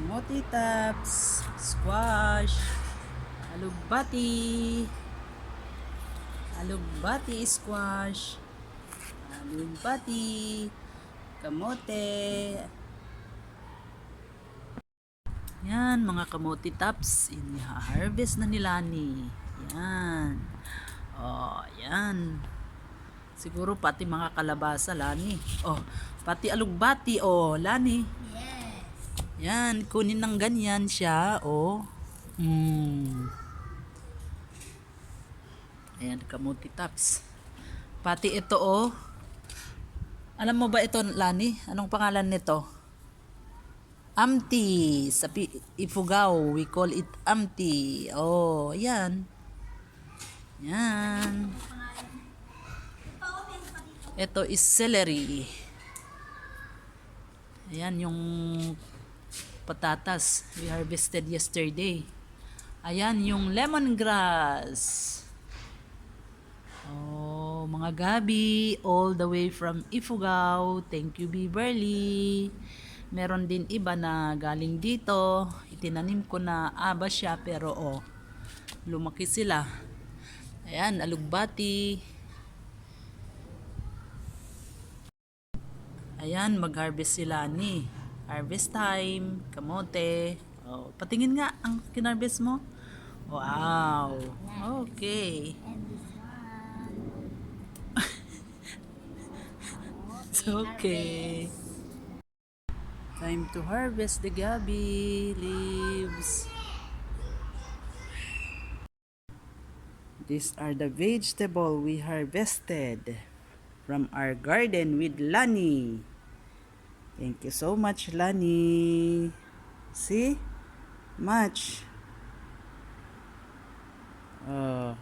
Kamote taps, squash, alugbati, alugbati squash, alugbati, kamote. Yan, mga kamote taps, i-harvest na ni Lani. Yan. Oh, yan. Siguro pati mga kalabasa, Lani. Oh, pati alugbati, oh, Lani. Yes. Yan, kunin ng ganyan siya, oh. Ayan, kamuti tops. Pati ito, oh. Alam mo ba ito, Lani? Anong pangalan nito? Amti. Sa Ifugao, we call it amti. Oh, ayan. Yan. Ito is celery. Ayan yung patatas we harvested yesterday. Ayan yung lemongrass. Oh, mga gabi all the way from Ifugao. Thank you, Beverly. Meron din iba na galing dito. Itinanim ko na aba siya pero oh, lumaki sila. Ayan, alugbati. Ayan, mag-harvest sila ni. Harvest time, kamote. Oh, patingin nga ang kinarvest mo. Wow. Okay. And this one. It's okay. Time to harvest the gabi leaves. These are the vegetable we harvested from our garden with Lani. Thank you so much, Lani. See? Much. Oh.